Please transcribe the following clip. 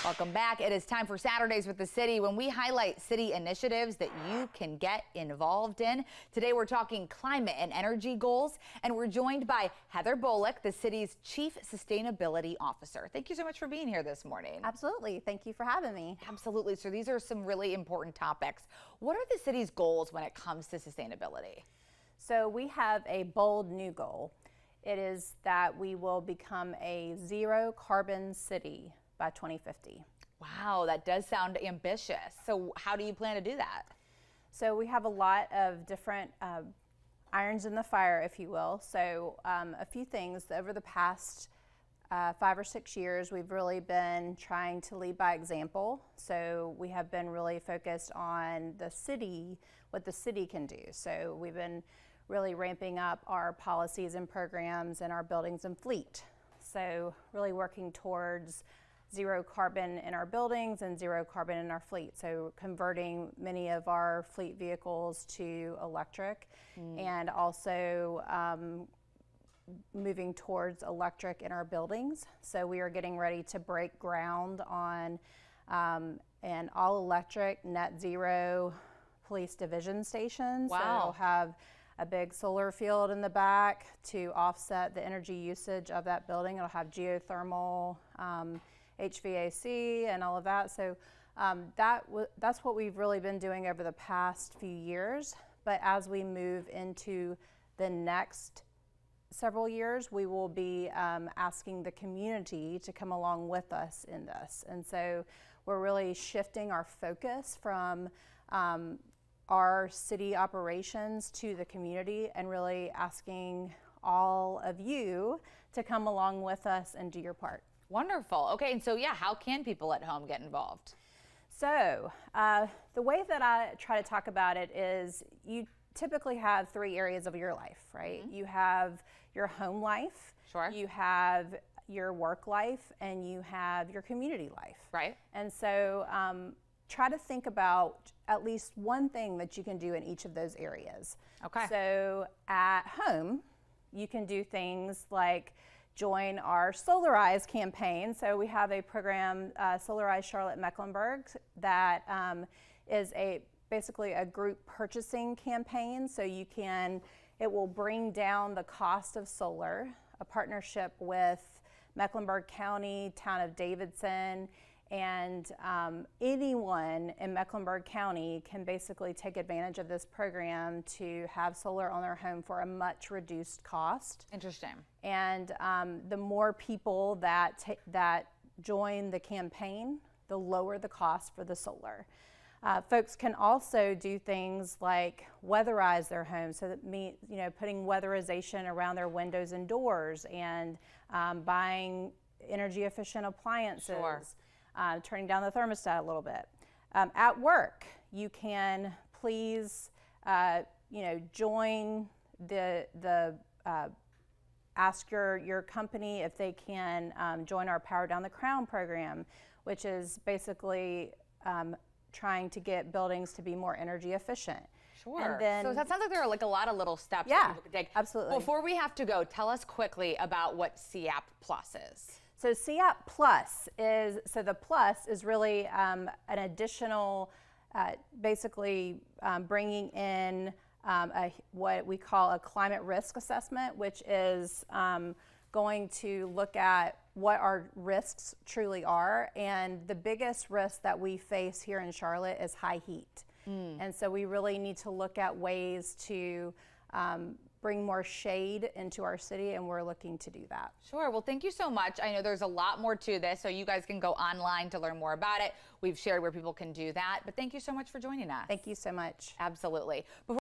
Welcome back. It is time for Saturdays with the City, when we highlight city initiatives that you can get involved in. Today we're talking climate and energy goals, and we're joined by Heather Bullock, the city's Chief Sustainability Officer. Thank you so much for being here this morning. Absolutely. Thank you for having me. Absolutely. So these are some really important topics. What are the city's goals when it comes to sustainability? So we have a bold new goal. It is that we will become a zero carbon city by 2050. Wow, that does sound ambitious. So how do you plan to do that? So we have a lot of different irons in the fire, if you will. So a few things. Over the past 5 or 6 years, we've really been trying to lead by example. So we have been really focused on the city, what the city can do. So we've been really ramping up our policies and programs in our buildings and fleet. So really working towards zero carbon in our buildings and zero carbon in our fleet. So converting many of our fleet vehicles to electric and also moving towards electric in our buildings. So we are getting ready to break ground on an all electric net zero police division station. Wow. So it'll have a big solar field in the back to offset the energy usage of that building. It'll have geothermal, HVAC and all of that. So that's what we've really been doing over the past few years. But as we move into the next several years, we will be asking the community to come along with us in this. And so we're really shifting our focus from our city operations to the community and really asking all of you to come along with us and do your part. Wonderful. Okay, and so how can people at home get involved? So the way that I try to talk about it is you typically have 3 areas of your life, right? Mm-hmm. You have your home life, sure. You have your work life, and you have your community life. Right. And so try to think about at least one thing that you can do in each of those areas. Okay. So at home, you can do things like join our Solarize campaign. So we have a program, Solarize Charlotte Mecklenburg, that is basically a group purchasing campaign. So it will bring down the cost of solar, a partnership with Mecklenburg County, Town of Davidson, and anyone in Mecklenburg County can basically take advantage of this program to have solar on their home for a much reduced cost. Interesting. And the more people that join the campaign, the lower the cost for the solar. Folks can also do things like weatherize their homes, so that putting weatherization around their windows and doors, and buying energy efficient appliances. Sure. Turning down the thermostat a little bit. At work, you can please, join ask your company if they can join our Power Down the Crown program, which is basically trying to get buildings to be more energy efficient. Sure. And then, so that sounds like there are a lot of little steps yeah, that people could take. Absolutely. Before we have to go, tell us quickly about what CAP Plus is. So CAP Plus the plus is really an additional, basically bringing in what we call a climate risk assessment, which is going to look at what our risks truly are. And the biggest risk that we face here in Charlotte is high heat. And so we really need to look at ways to bring more shade into our city, and we're looking to do that. Sure. Well, thank you so much. I know there's a lot more to this, so you guys can go online to learn more about it. We've shared where people can do that, but thank you so much for joining us. Thank you so much. Absolutely.